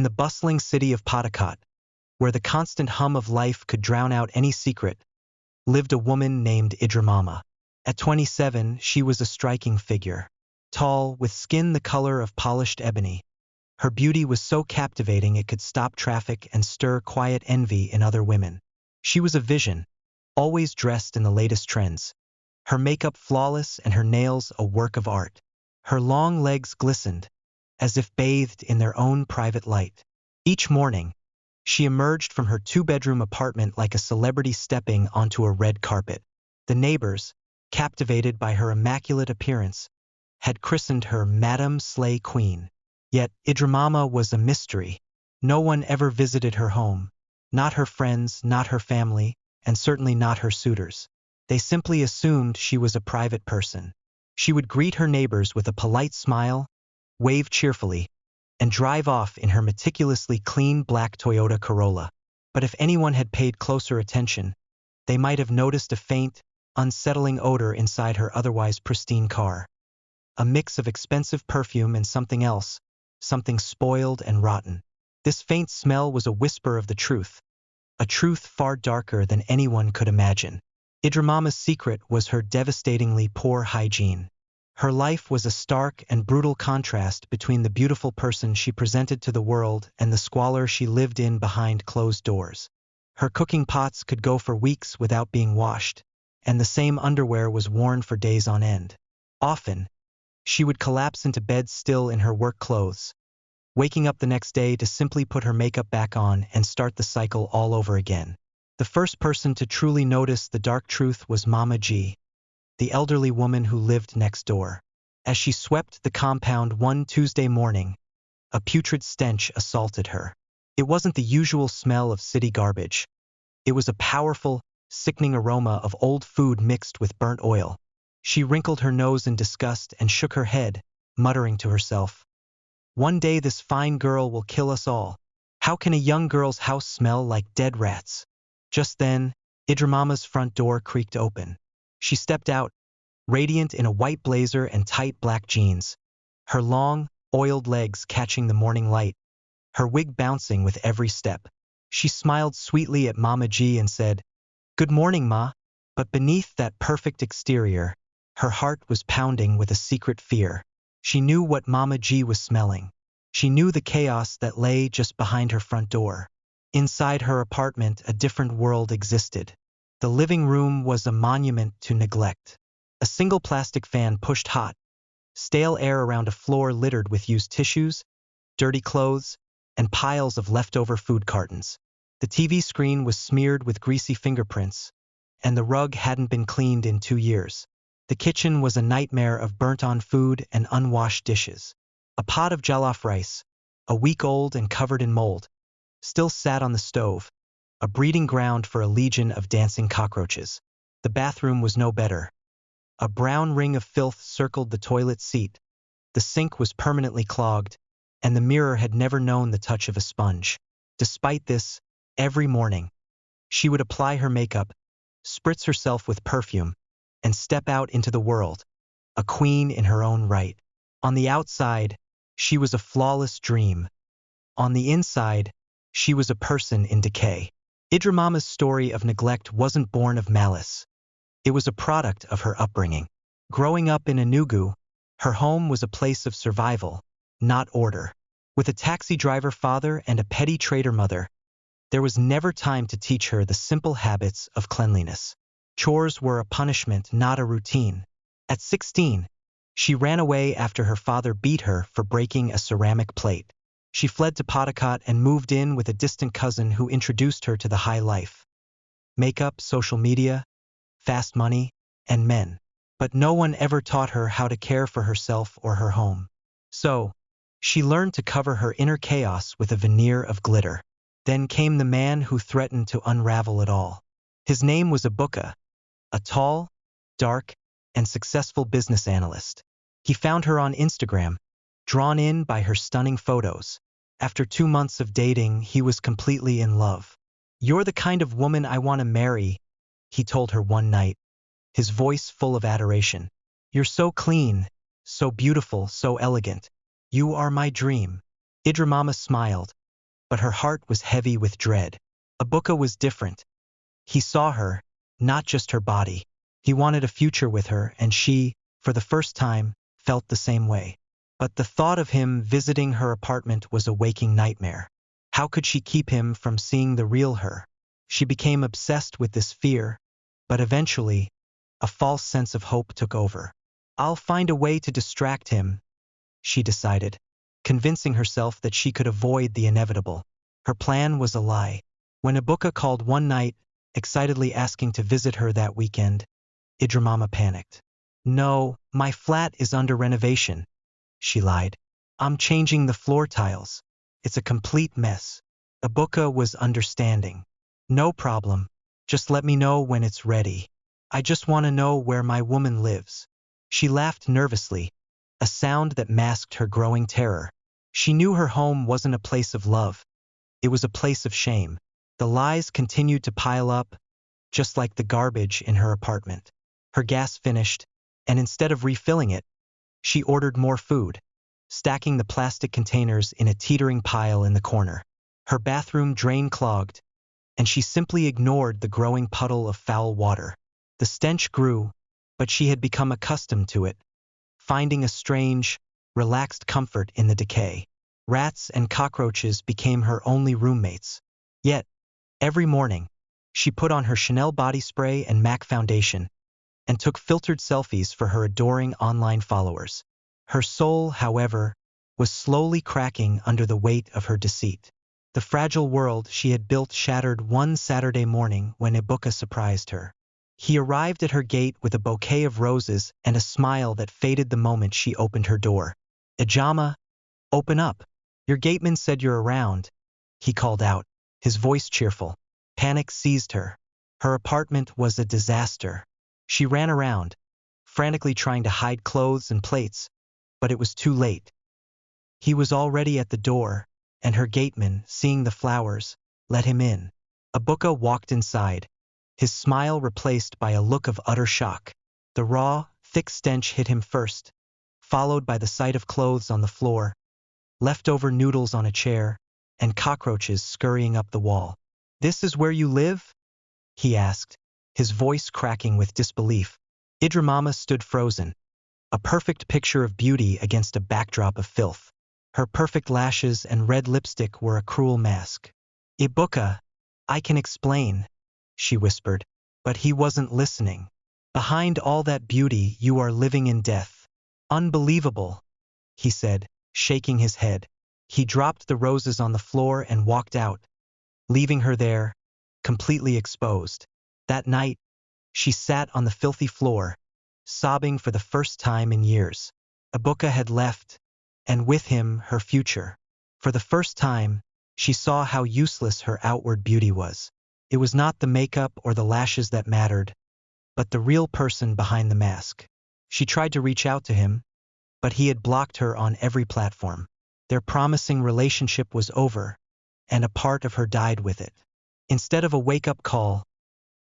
the bustling city of Patakat, where the constant hum of life could drown out any secret, lived a woman named Idramama. At 27, she was a striking figure. Tall, with skin the color of polished ebony. Her beauty was so captivating it could stop traffic and stir quiet envy in other women. She was a vision, always dressed in the latest trends. Her makeup flawless and her nails a work of art. Her long legs glistened, as if bathed in their own private light. Each morning, she emerged from her two-bedroom apartment like a celebrity stepping onto a red carpet. The neighbors, captivated by her immaculate appearance, had christened her Madame Slay Queen. Yet Idramama was a mystery. No one ever visited her home. Not her friends, not her family, and certainly not her suitors. They simply assumed she was a private person. She would greet her neighbors with a polite smile, wave cheerfully, and drive off in her meticulously clean black Toyota Corolla. But if anyone had paid closer attention, they might have noticed a faint, unsettling odor inside her otherwise pristine car. A mix of expensive perfume and something else, something spoiled and rotten. This faint smell was a whisper of the truth, a truth far darker than anyone could imagine. Idramama's secret was her devastatingly poor hygiene. Her life was a stark and brutal contrast between the beautiful person she presented to the world and the squalor she lived in behind closed doors. Her cooking pots could go for weeks without being washed, and the same underwear was worn for days on end. Often, she would collapse into bed still in her work clothes, waking up the next day to simply put her makeup back on and start the cycle all over again. The first person to truly notice the dark truth was Mama G, the elderly woman who lived next door. As she swept the compound one Tuesday morning, a putrid stench assaulted her. It wasn't the usual smell of city garbage. It was a powerful, sickening aroma of old food mixed with burnt oil. She wrinkled her nose in disgust and shook her head, muttering to herself, "One day this fine girl will kill us all. How can a young girl's house smell like dead rats?" Just then, Idramama's front door creaked open. She stepped out, radiant in a white blazer and tight black jeans, her long, oiled legs catching the morning light, her wig bouncing with every step. She smiled sweetly at Mama G and said, "Good morning, Ma." But beneath that perfect exterior, her heart was pounding with a secret fear. She knew what Mama G was smelling. She knew the chaos that lay just behind her front door. Inside her apartment, a different world existed. The living room was a monument to neglect. A single plastic fan pushed hot, stale air around a floor littered with used tissues, dirty clothes, and piles of leftover food cartons. The TV screen was smeared with greasy fingerprints, and the rug hadn't been cleaned in 2 years. The kitchen was a nightmare of burnt-on food and unwashed dishes. A pot of jollof rice, a week old and covered in mold, still sat on the stove, a breeding ground for a legion of dancing cockroaches. The bathroom was no better. A brown ring of filth circled the toilet seat. The sink was permanently clogged, and the mirror had never known the touch of a sponge. Despite this, every morning, she would apply her makeup, spritz herself with perfume, and step out into the world, a queen in her own right. On the outside, she was a flawless dream. On the inside, she was a person in decay. Idramama's story of neglect wasn't born of malice. It was a product of her upbringing. Growing up in Enugu, her home was a place of survival, not order. With a taxi driver father and a petty trader mother, there was never time to teach her the simple habits of cleanliness. Chores were a punishment, not a routine. At 16, she ran away after her father beat her for breaking a ceramic plate. She fled to Patakat and moved in with a distant cousin who introduced her to the high life. Makeup, social media, fast money, and men. But no one ever taught her how to care for herself or her home. So, she learned to cover her inner chaos with a veneer of glitter. Then came the man who threatened to unravel it all. His name was Ibuka, a tall, dark, and successful business analyst. He found her on Instagram, drawn in by her stunning photos. After 2 months of dating, he was completely in love. "You're the kind of woman I want to marry," he told her one night, his voice full of adoration. "You're so clean, so beautiful, so elegant. You are my dream." Idramama smiled, but her heart was heavy with dread. Ibuka was different. He saw her, not just her body. He wanted a future with her, and she, for the first time, felt the same way. But the thought of him visiting her apartment was a waking nightmare. How could she keep him from seeing the real her? She became obsessed with this fear, but eventually, a false sense of hope took over. I'll find a way to distract him, she decided, convincing herself that she could avoid the inevitable. Her plan was a lie. When Ibuka called one night, excitedly asking to visit her that weekend, Idramama panicked. No, my flat is under renovation, she lied. I'm changing the floor tiles. It's a complete mess. Ibuka was understanding. No problem. Just let me know when it's ready. I just want to know where my woman lives. She laughed nervously, a sound that masked her growing terror. She knew her home wasn't a place of love. It was a place of shame. The lies continued to pile up, just like the garbage in her apartment. Her gas finished, and instead of refilling it, she ordered more food, stacking the plastic containers in a teetering pile in the corner. Her bathroom drain clogged, and she simply ignored the growing puddle of foul water. The stench grew, but she had become accustomed to it, finding a strange, relaxed comfort in the decay. Rats and cockroaches became her only roommates. Yet, every morning, she put on her Chanel body spray and MAC foundation, and took filtered selfies for her adoring online followers. Her soul, however, was slowly cracking under the weight of her deceit. The fragile world she had built shattered one Saturday morning when Ibuka surprised her. He arrived at her gate with a bouquet of roses and a smile that faded the moment she opened her door. Idramama, open up. Your gateman said you're around, he called out, his voice cheerful. Panic seized her. Her apartment was a disaster. She ran around, frantically trying to hide clothes and plates, but it was too late. He was already at the door, and her gateman, seeing the flowers, let him in. Ibuka walked inside, his smile replaced by a look of utter shock. The raw, thick stench hit him first, followed by the sight of clothes on the floor, leftover noodles on a chair, and cockroaches scurrying up the wall. This is where you live? He asked, his voice cracking with disbelief. Idramama stood frozen, a perfect picture of beauty against a backdrop of filth. Her perfect lashes and red lipstick were a cruel mask. Ibuka, I can explain, she whispered, but he wasn't listening. Behind all that beauty you are living in death. Unbelievable, he said, shaking his head. He dropped the roses on the floor and walked out, leaving her there, completely exposed. That night, she sat on the filthy floor, sobbing for the first time in years. Ibuka had left, and with him her future. For the first time, she saw how useless her outward beauty was. It was not the makeup or the lashes that mattered, but the real person behind the mask. She tried to reach out to him, but he had blocked her on every platform. Their promising relationship was over, and a part of her died with it. Instead of a wake-up call,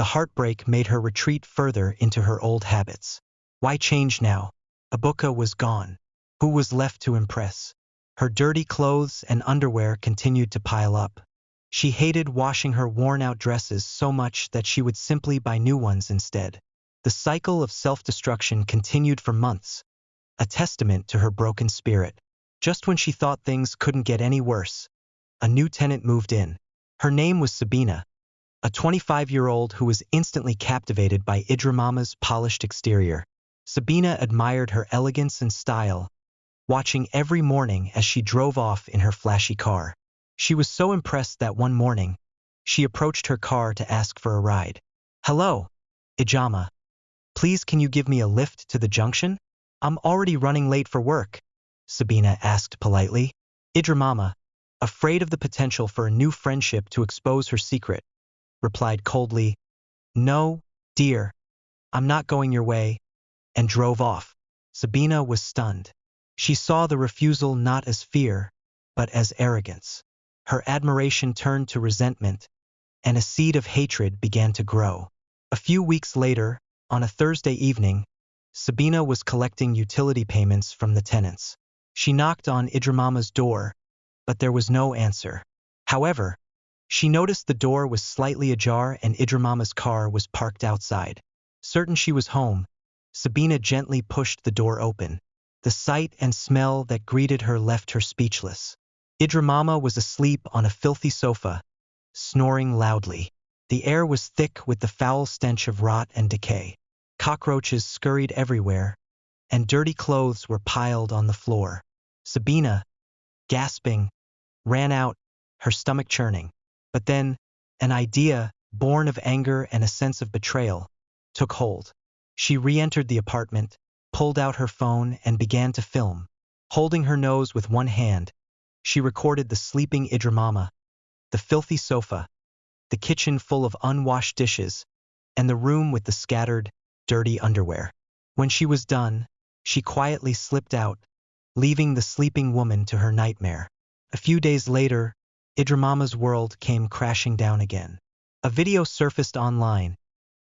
the heartbreak made her retreat further into her old habits. Why change now? Ibuka was gone. Who was left to impress? Her dirty clothes and underwear continued to pile up. She hated washing her worn-out dresses so much that she would simply buy new ones instead. The cycle of self-destruction continued for months, a testament to her broken spirit. Just when she thought things couldn't get any worse, a new tenant moved in. Her name was Sabina, a 25-year-old who was instantly captivated by Idramama's polished exterior. Sabina admired her elegance and style, watching every morning as she drove off in her flashy car. She was so impressed that one morning, she approached her car to ask for a ride. Hello, Idramama. Please can you give me a lift to the junction? I'm already running late for work, Sabina asked politely. Idramama, afraid of the potential for a new friendship to expose her secret, replied coldly, No, dear, I'm not going your way, and drove off. Sabina was stunned. She saw the refusal not as fear, but as arrogance. Her admiration turned to resentment, and a seed of hatred began to grow. A few weeks later, on a Thursday evening, Sabina was collecting utility payments from the tenants. She knocked on Idramama's door, but there was no answer. However, she noticed the door was slightly ajar and Idramama's car was parked outside. Certain she was home, Sabina gently pushed the door open. The sight and smell that greeted her left her speechless. Idramama was asleep on a filthy sofa, snoring loudly. The air was thick with the foul stench of rot and decay. Cockroaches scurried everywhere, and dirty clothes were piled on the floor. Sabina, gasping, ran out, her stomach churning. But then, an idea, born of anger and a sense of betrayal, took hold. She re-entered the apartment, pulled out her phone, and began to film. Holding her nose with one hand, she recorded the sleeping Idramama, the filthy sofa, the kitchen full of unwashed dishes, and the room with the scattered, dirty underwear. When she was done, she quietly slipped out, leaving the sleeping woman to her nightmare. A few days later, Idramama's world came crashing down again. A video surfaced online,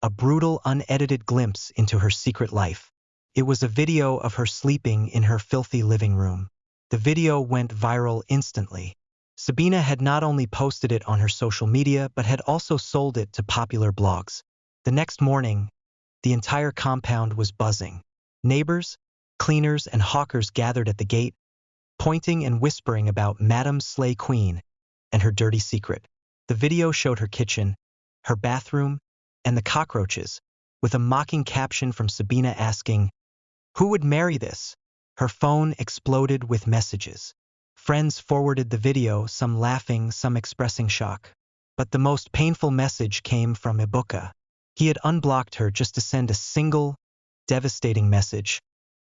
a brutal, unedited glimpse into her secret life. It was a video of her sleeping in her filthy living room. The video went viral instantly. Sabina had not only posted it on her social media but had also sold it to popular blogs. The next morning, the entire compound was buzzing. Neighbors, cleaners, and hawkers gathered at the gate, pointing and whispering about Madame Slay Queen and her dirty secret. The video showed her kitchen, her bathroom, and the cockroaches, with a mocking caption from Sabina asking, "Who would marry this?" Her phone exploded with messages. Friends forwarded the video, some laughing, some expressing shock. But the most painful message came from Ibuka. He had unblocked her just to send a single, devastating message.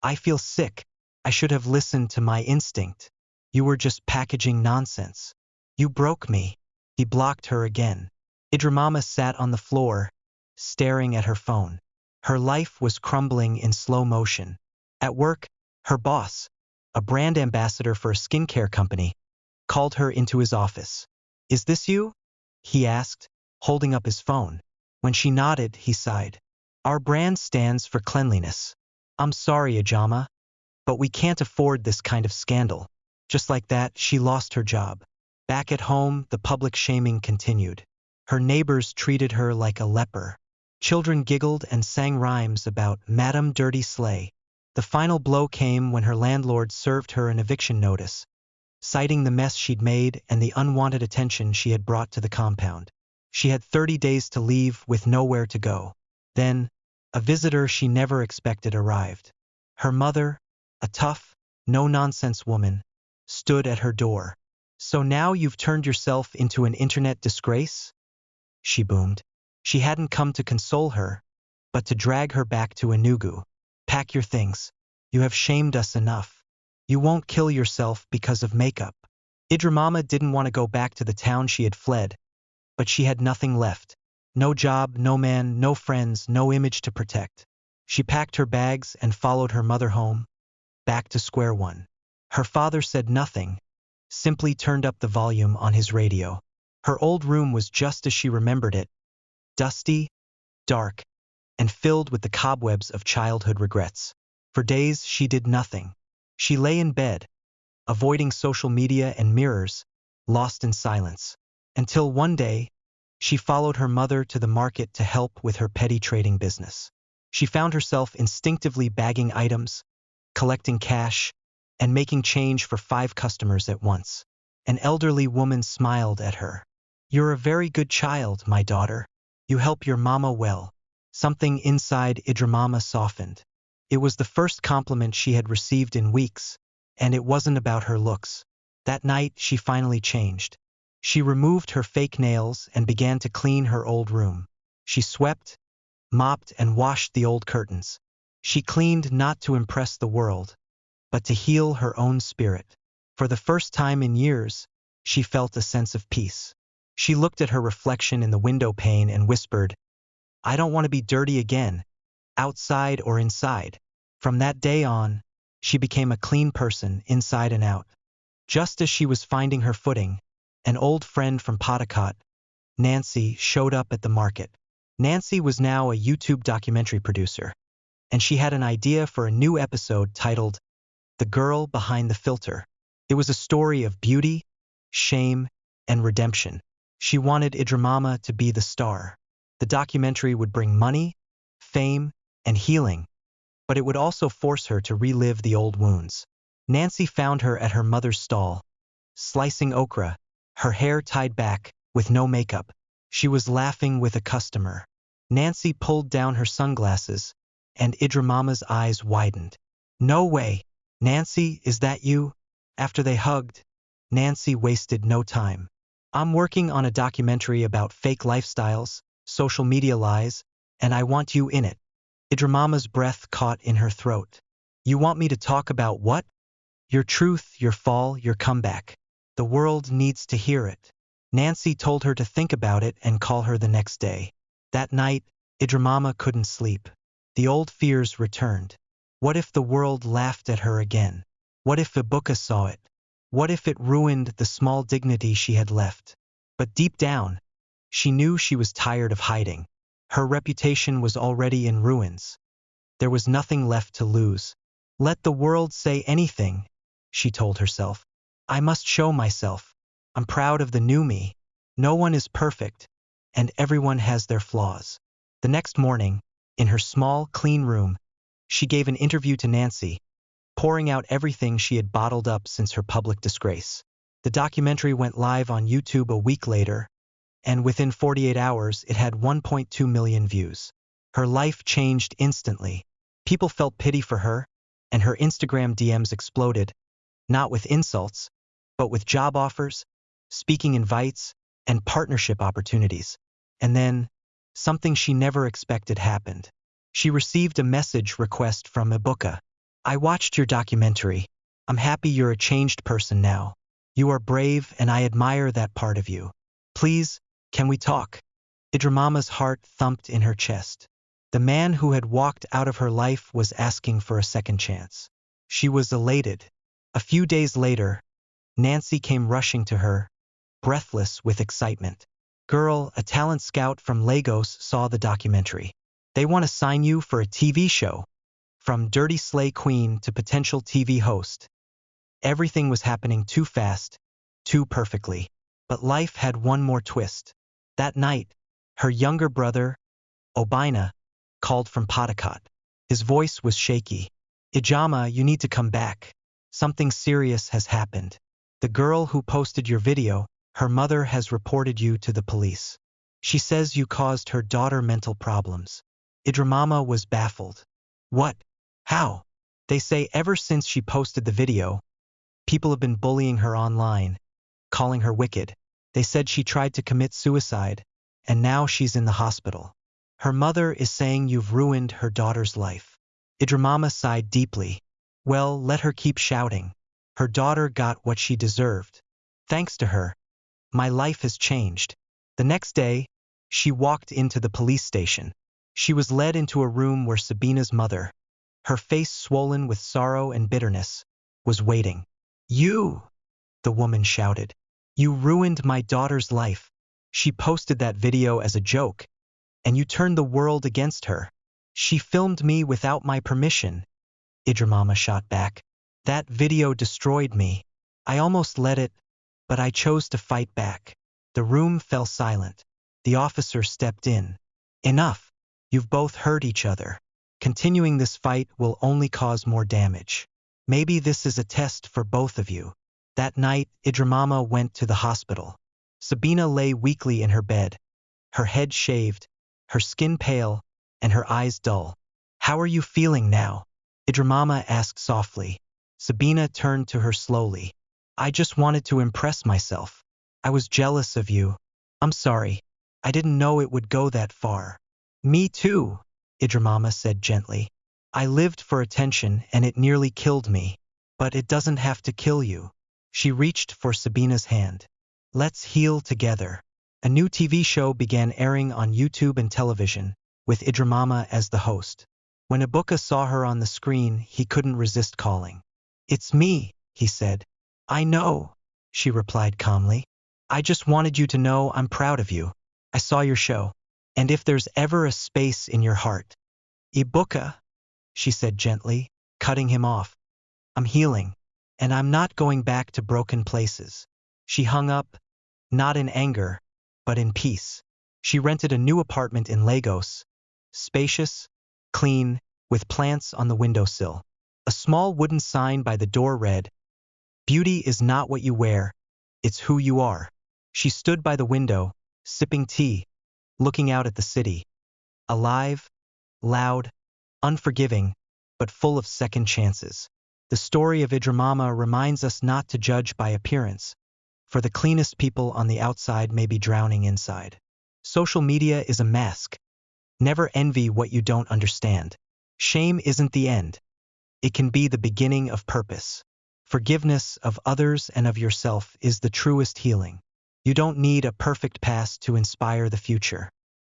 "I feel sick. I should have listened to my instinct. You were just packaging nonsense. You broke me." He blocked her again. Idramama sat on the floor, staring at her phone. Her life was crumbling in slow motion. At work, her boss, a brand ambassador for a skincare company, called her into his office. "Is this you?" he asked, holding up his phone. When she nodded, he sighed. "Our brand stands for cleanliness. I'm sorry, Idramama, but we can't afford this kind of scandal." Just like that, she lost her job. Back at home, the public shaming continued. Her neighbors treated her like a leper. Children giggled and sang rhymes about Madame Dirty Slay. The final blow came when her landlord served her an eviction notice, citing the mess she'd made and the unwanted attention she had brought to the compound. She had 30 days to leave with nowhere to go. Then, a visitor she never expected arrived. Her mother, a tough, no-nonsense woman, stood at her door. "So now you've turned yourself into an internet disgrace?" she boomed. She hadn't come to console her, but to drag her back to Enugu. "Pack your things. You have shamed us enough. You won't kill yourself because of makeup." Idramama didn't want to go back to the town she had fled, but she had nothing left. No job, no man, no friends, no image to protect. She packed her bags and followed her mother home, back to square one. Her father said nothing, simply turned up the volume on his radio. Her old room was just as she remembered it, dusty, dark, and filled with the cobwebs of childhood regrets. For days, she did nothing. She lay in bed, avoiding social media and mirrors, lost in silence. Until one day, she followed her mother to the market to help with her petty trading business. She found herself instinctively bagging items, collecting cash, and making change for 5 customers at once. An elderly woman smiled at her. "You're a very good child, my daughter. You help your mama well." Something inside Idramama softened. It was the first compliment she had received in weeks, and it wasn't about her looks. That night, she finally changed. She removed her fake nails and began to clean her old room. She swept, mopped, and washed the old curtains. She cleaned not to impress the world, but to heal her own spirit. For the first time in years, she felt a sense of peace. She looked at her reflection in the window pane and whispered, "I don't want to be dirty again, outside or inside." From that day on, she became a clean person inside and out. Just as she was finding her footing, an old friend from Potacot, Nancy, showed up at the market. Nancy was now a YouTube documentary producer, and she had an idea for a new episode titled "The Girl Behind the Filter." It was a story of beauty, shame, and redemption. She wanted Idramama to be the star. The documentary would bring money, fame, and healing, but it would also force her to relive the old wounds. Nancy found her at her mother's stall, slicing okra, her hair tied back, with no makeup. She was laughing with a customer. Nancy pulled down her sunglasses, and Idramama's eyes widened. "No way. Nancy, is that you?" After they hugged, Nancy wasted no time. "I'm working on a documentary about fake lifestyles, social media lies, and I want you in it." Idramama's breath caught in her throat. "You want me to talk about what?" "Your truth, your fall, your comeback. The world needs to hear it." Nancy told her to think about it and call her the next day. That night, Idramama couldn't sleep. The old fears returned. What if the world laughed at her again? What if Ibuka saw it? What if it ruined the small dignity she had left? But deep down, she knew she was tired of hiding. Her reputation was already in ruins. There was nothing left to lose. "Let the world say anything," she told herself. "I must show myself. I'm proud of the new me. No one is perfect, and everyone has their flaws." The next morning, in her small, clean room, she gave an interview to Nancy, pouring out everything she had bottled up since her public disgrace. The documentary went live on YouTube a week later, and within 48 hours it had 1.2 million views. Her life changed instantly. People felt pity for her, and her Instagram DMs exploded, not with insults, but with job offers, speaking invites, and partnership opportunities. And then, something she never expected happened. She received a message request from Ibuka. "I watched your documentary. I'm happy you're a changed person now. You are brave and I admire that part of you. Please, can we talk?" Idramama's heart thumped in her chest. The man who had walked out of her life was asking for a second chance. She was elated. A few days later, Nancy came rushing to her, breathless with excitement. "Girl, a talent scout from Lagos saw the documentary. They want to sign you for a TV show. From dirty slay queen to potential TV host." Everything was happening too fast, too perfectly. But life had one more twist. That night, her younger brother, Obina, called from Patakot. His voice was shaky. "Ijama, you need to come back. Something serious has happened. The girl who posted your video, her mother has reported you to the police. She says you caused her daughter mental problems." Idramama was baffled. "What? How?" "They say ever since she posted the video, people have been bullying her online, calling her wicked. They said she tried to commit suicide, and now she's in the hospital. Her mother is saying you've ruined her daughter's life." Idramama sighed deeply. "Well, let her keep shouting. Her daughter got what she deserved. Thanks to her, my life has changed." The next day, she walked into the police station. She was led into a room where Sabina's mother, her face swollen with sorrow and bitterness, was waiting. "You!" the woman shouted. "You ruined my daughter's life. She posted that video as a joke, and you turned the world against her. She filmed me without my permission." Idramama shot back. "That video destroyed me. I almost let it, but I chose to fight back." The room fell silent. The officer stepped in. "Enough. You've both hurt each other. Continuing this fight will only cause more damage. Maybe this is a test for both of you." That night, Idramama went to the hospital. Sabina lay weakly in her bed, her head shaved, her skin pale, and her eyes dull. "How are you feeling now?" Idramama asked softly. Sabina turned to her slowly. "I just wanted to impress myself. I was jealous of you. I'm sorry. I didn't know it would go that far." "Me too," Idramama said gently. "I lived for attention and it nearly killed me. But it doesn't have to kill you." She reached for Sabina's hand. "Let's heal together." A new TV show began airing on YouTube and television, with Idramama as the host. When Ibuka saw her on the screen, he couldn't resist calling. "It's me," he said. "I know," she replied calmly. "I just wanted you to know I'm proud of you. I saw your show. And if there's ever a space in your heart—" "Ibuka," she said gently, cutting him off. "I'm healing, and I'm not going back to broken places." She hung up, not in anger, but in peace. She rented a new apartment in Lagos, spacious, clean, with plants on the windowsill. A small wooden sign by the door read, "Beauty is not what you wear, it's who you are." She stood by the window, sipping tea, looking out at the city. Alive, loud, unforgiving, but full of second chances. The story of Idramama reminds us not to judge by appearance, for the cleanest people on the outside may be drowning inside. Social media is a mask. Never envy what you don't understand. Shame isn't the end. It can be the beginning of purpose. Forgiveness of others and of yourself is the truest healing. You don't need a perfect past to inspire the future.